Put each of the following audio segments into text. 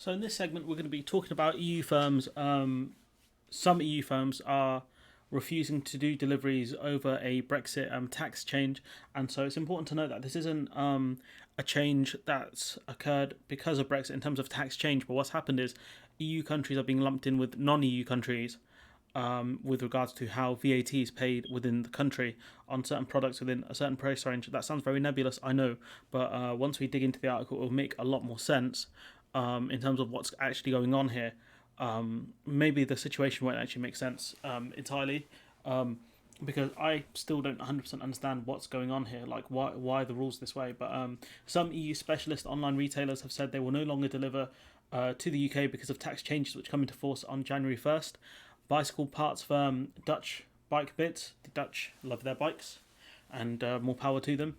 So in this segment, we're going to be talking about EU firms. Some EU firms are refusing to do deliveries over a Brexit tax change, and so it's important to note that this isn't a change that's occurred because of Brexit in terms of tax change. But what's happened is EU countries are being lumped in with non-EU countries with regards to how VAT is paid within the country on certain products within a certain price range. That sounds very nebulous, I know, but once we dig into the article, it will make a lot more sense in terms of what's actually going on here. Maybe the situation won't actually make sense entirely, because I still don't 100% understand what's going on here, like why the rules this way. But some EU specialist online retailers have said they will no longer deliver to the UK because of tax changes which come into force on January 1st. Bicycle parts firm Dutch Bike Bits, the Dutch love their bikes, and more power to them,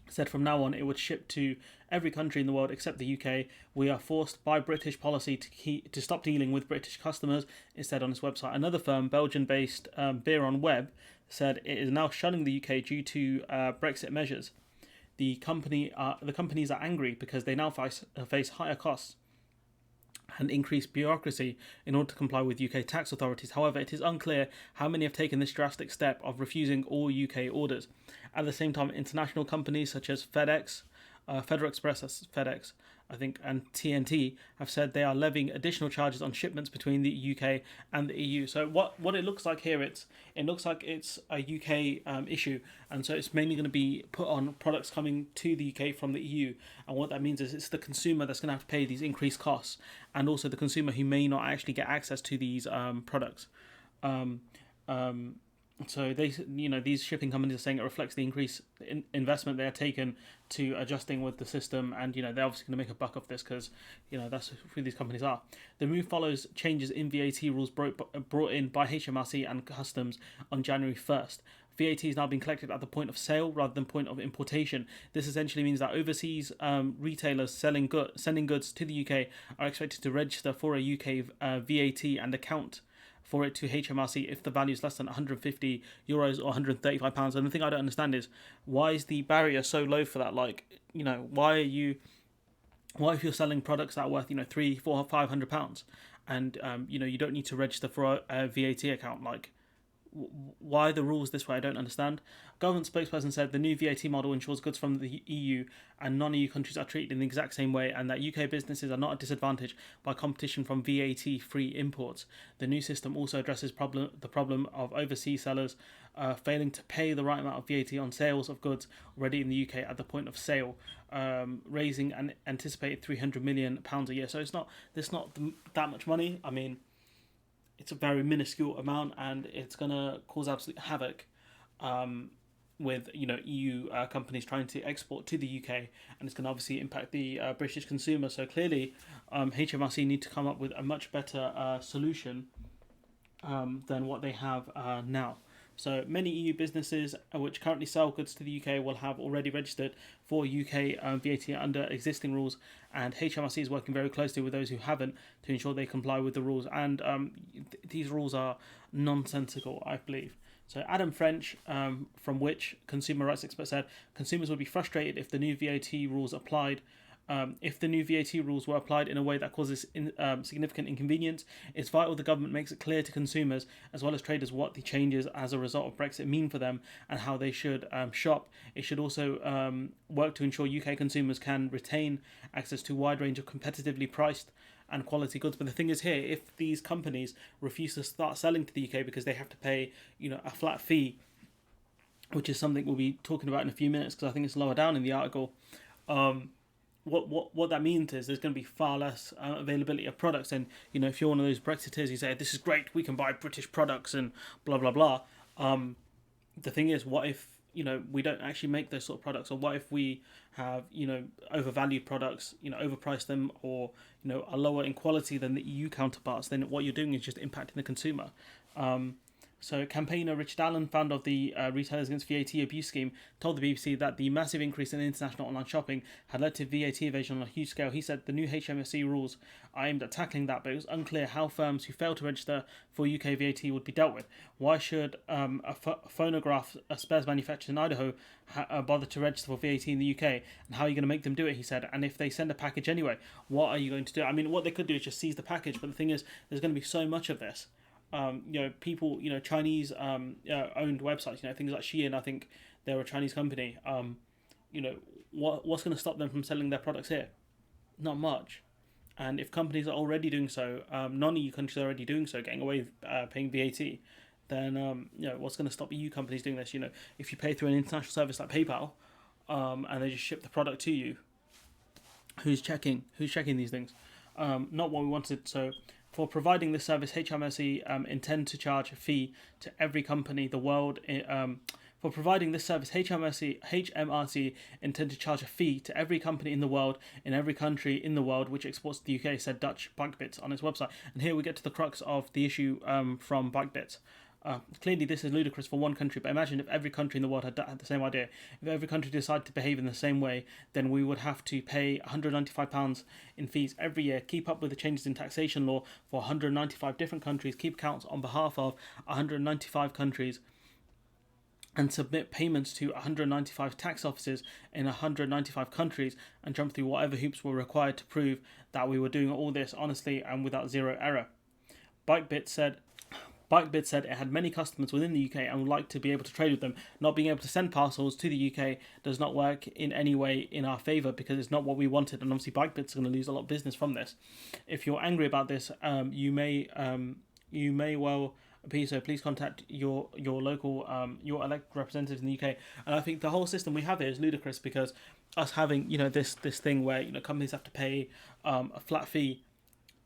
said from now on it would ship to every country in the world except the UK. We are forced by British policy to stop dealing with British customers, it said on its website. Another firm, Belgian-based Beer on Web, said it is now shunning the UK due to Brexit measures. The companies are angry because they now face higher costs and increased bureaucracy in order to comply with UK tax authorities. However, it is unclear how many have taken this drastic step of refusing all UK orders. At the same time, international companies such as FedEx, Federal Express, that's FedEx, I think, and TNT have said they are levying additional charges on shipments between the UK and the EU. So what it looks like here, it looks like it's a UK issue, and so it's mainly going to be put on products coming to the UK from the EU. And what that means is it's the consumer that's going to have to pay these increased costs, and also the consumer who may not actually get access to these products. So these shipping companies are saying it reflects the increased investment they are taken to adjusting with the system, and they're obviously going to make a buck off this because that's who these companies are. The move follows changes in VAT rules brought in by HMRC and Customs on January 1st. VAT is now being collected at the point of sale rather than point of importation. This essentially means that overseas retailers sending goods to the UK are expected to register for a UK VAT and account for it to HMRC if the value is less than €150 or £135. And the thing I don't understand is, why is the barrier so low for that? Why if you're selling products that are worth £300, £400, £500, and you don't need to register for a VAT account? Why the rules this way? I don't understand. Government spokesperson said the new VAT model ensures goods from the EU and non-EU countries are treated in the exact same way, and that UK businesses are not at disadvantage by competition from VAT-free imports. The new system also addresses the problem of overseas sellers failing to pay the right amount of VAT on sales of goods already in the UK at the point of sale, raising an anticipated £300 million a year. So there's not that much money. I mean, it's a very minuscule amount, and it's going to cause absolute havoc with EU companies trying to export to the UK, and it's going to obviously impact the British consumer. So clearly, HMRC need to come up with a much better solution than what they have now. So many EU businesses which currently sell goods to the UK will have already registered for UK VAT under existing rules, and HMRC is working very closely with those who haven't to ensure they comply with the rules. And these rules are nonsensical, I believe. So Adam French, from Which, consumer rights expert, said consumers would be frustrated if the new VAT rules applied. If the new VAT rules were applied in a way that causes significant inconvenience, it's vital the government makes it clear to consumers as well as traders what the changes as a result of Brexit mean for them and how they should shop. It should also work to ensure UK consumers can retain access to a wide range of competitively priced and quality goods. But the thing is here, if these companies refuse to start selling to the UK because they have to pay a flat fee, which is something we'll be talking about in a few minutes because I think it's lower down in the article, what that means is there's going to be far less availability of products. And if you're one of those Brexiteers who say this is great, we can buy British products and blah blah blah, the thing is, what if we don't actually make those sort of products, or what if we have overvalued products, overpriced them, or are lower in quality than the EU counterparts? Then what you're doing is just impacting the consumer. So, campaigner Richard Allen, founder of the Retailers Against VAT Abuse scheme, told the BBC that the massive increase in international online shopping had led to VAT evasion on a huge scale. He said the new HMRC rules are aimed at tackling that, but it was unclear how firms who failed to register for UK VAT would be dealt with. Why should phonograph spares manufacturer in Idaho bother to register for VAT in the UK? And how are you going to make them do it? He said. And if they send a package anyway, what are you going to do? I mean, what they could do is just seize the package, but the thing is, there's going to be so much of this. People, Chinese owned websites, things like Shein. I think they're a Chinese company. What's going to stop them from selling their products here? Not much. And if companies are already doing so, non-EU countries are already doing so, getting away with paying VAT, then what's going to stop EU companies doing this? If you pay through an international service like PayPal, and they just ship the product to you, who's checking these things? Not what we wanted. So, for providing this service, HMRC intend to charge a fee to every company in the world. For providing this service, HMRC intend to charge a fee to every company in the world, in every country in the world which exports to the UK, said Dutch Bikebits on its website. And here we get to the crux of the issue from Bikebits. Clearly, this is ludicrous for one country, but imagine if every country in the world had the same idea. If every country decided to behave in the same way, then we would have to pay £195 in fees every year, keep up with the changes in taxation law for 195 different countries, keep accounts on behalf of 195 countries, and submit payments to 195 tax offices in 195 countries, and jump through whatever hoops were required to prove that we were doing all this honestly and without zero error. Bikebit said it had many customers within the UK and would like to be able to trade with them. Not being able to send parcels to the UK does not work in any way in our favour because it's not what we wanted, and obviously Bikebit's going to lose a lot of business from this. If you're angry about this, you may well be so. Please contact your local your elected representatives in the UK. And I think the whole system we have here is ludicrous because us having this thing where companies have to pay a flat fee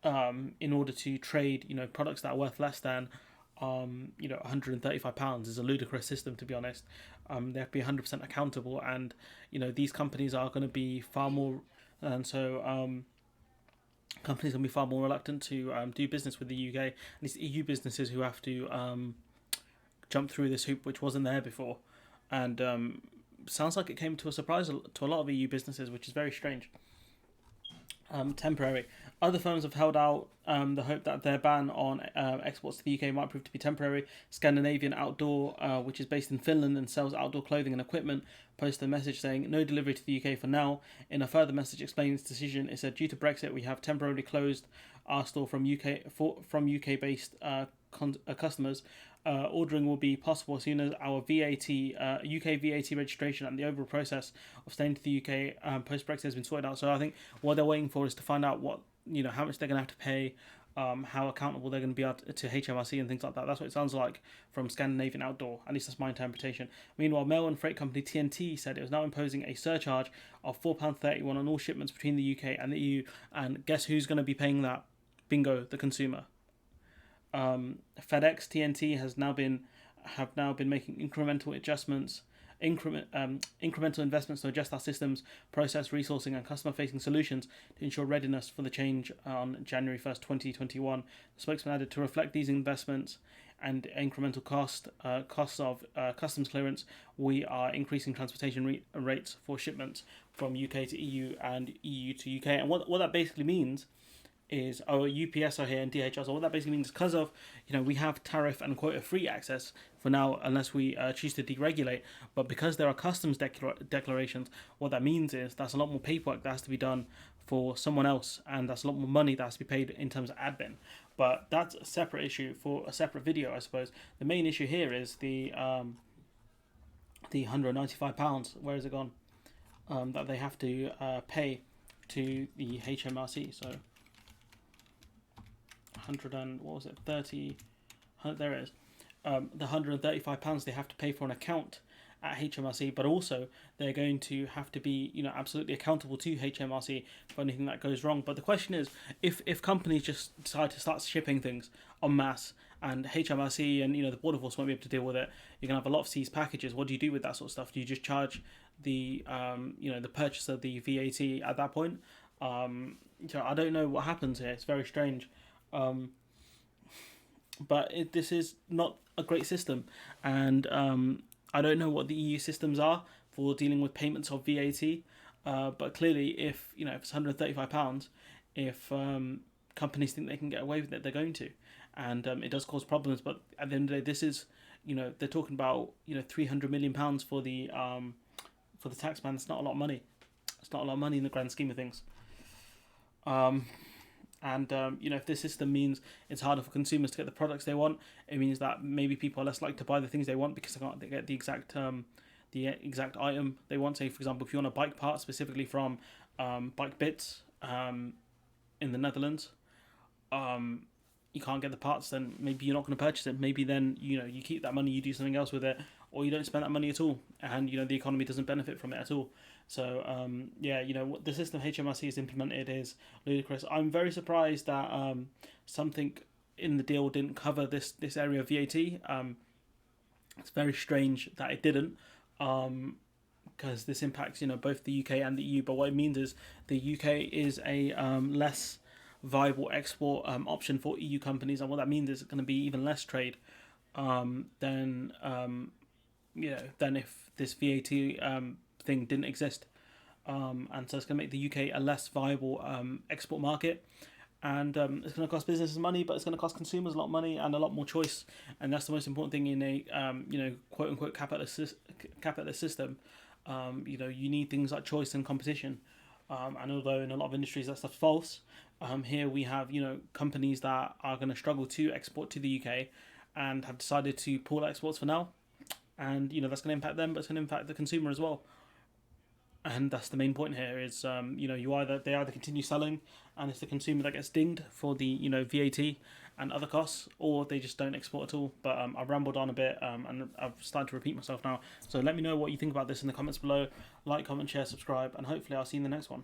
in order to trade products that are worth less than £135 is a ludicrous system, to be honest. They have to be 100% accountable, and these companies are going to be far more, and so companies are going to be far more reluctant to do business with the UK. And it's EU businesses who have to jump through this hoop, which wasn't there before, and sounds like it came to a surprise to a lot of EU businesses, which is very strange. Temporary. Other firms have held out the hope that their ban on exports to the UK might prove to be temporary. Scandinavian Outdoor, which is based in Finland and sells outdoor clothing and equipment, posted a message saying no delivery to the UK for now. In a further message explaining its decision, it said, due to Brexit, we have temporarily closed our store from UK-based customers. Ordering will be possible as soon as our UK VAT registration and the overall process of staying to the UK post Brexit has been sorted out. So I think what they're waiting for is to find out what how much they're going to have to pay, how accountable they're going to be to HMRC and things like that. That's what it sounds like from Scandinavian Outdoor. At least that's my interpretation. Meanwhile, mail and freight company TNT said it was now imposing a surcharge of £4.31 on all shipments between the UK and the EU. And guess who's going to be paying that? Bingo, the consumer. FedEx TNT have now been making incremental investments to adjust our systems, process, resourcing, and customer-facing solutions to ensure readiness for the change on January 1st, 2021. The spokesman added, to reflect these investments and incremental costs of customs clearance, we are increasing transportation rates for shipments from UK to EU and EU to UK. And what that basically means is UPS are here and DHL. So what that basically means is because of we have tariff and quota free access for now, unless we choose to deregulate. But because there are customs declarations, what that means is that's a lot more paperwork that has to be done for someone else, and that's a lot more money that has to be paid in terms of admin. But that's a separate issue for a separate video, I suppose. The main issue here is the £195. Where has it gone? That they have to pay to the HMRC. So 100 and what was it? 30. There it is. The £135 they have to pay for an account at HMRC, but also they're going to have to be absolutely accountable to HMRC for anything that goes wrong. But the question is, if companies just decide to start shipping things en masse, and HMRC and the border force won't be able to deal with it, you're gonna have a lot of seized packages. What do you do with that sort of stuff? Do you just charge the the purchaser the VAT at that point? I don't know what happens here. It's very strange. but this is not a great system, and I don't know what the EU systems are for dealing with payments of VAT. But clearly, if if it's £135, if companies think they can get away with it, they're going to, and it does cause problems. But at the end of the day, this is they're talking about £300 million for the tax man. It's not a lot of money. It's not a lot of money in the grand scheme of things. Um, and if this system means it's harder for consumers to get the products they want, it means that maybe people are less likely to buy the things they want because they can't get the exact item they want. Say, for example, if you want a bike part specifically from Bike Bits in the Netherlands, you can't get the parts, then maybe you're not going to purchase it. Maybe then you keep that money, you do something else with it, or you don't spend that money at all, and the economy doesn't benefit from it at all. So what the system HMRC has implemented is ludicrous. I'm very surprised that something in the deal didn't cover this area of VAT. It's very strange that it didn't, because this impacts both the UK and the EU. But what it means is the UK is a less viable export option for EU companies, and what that means is it's going to be even less trade than than if this VAT thing didn't exist. And so it's going to make the UK a less viable export market, and it's going to cost businesses money, but it's going to cost consumers a lot of money and a lot more choice, and that's the most important thing in a quote unquote capitalist system. You need things like choice and competition, and although in a lot of industries that stuff's false, here we have companies that are going to struggle to export to the UK and have decided to pull exports for now, and that's going to impact them, but it's going to impact the consumer as well. And that's the main point here is they either continue selling and it's the consumer that gets dinged for the VAT and other costs, or they just don't export at all. But I've rambled on a bit, and I've started to repeat myself now. So let me know what you think about this in the comments below. Like, comment, share, subscribe, and hopefully I'll see you in the next one.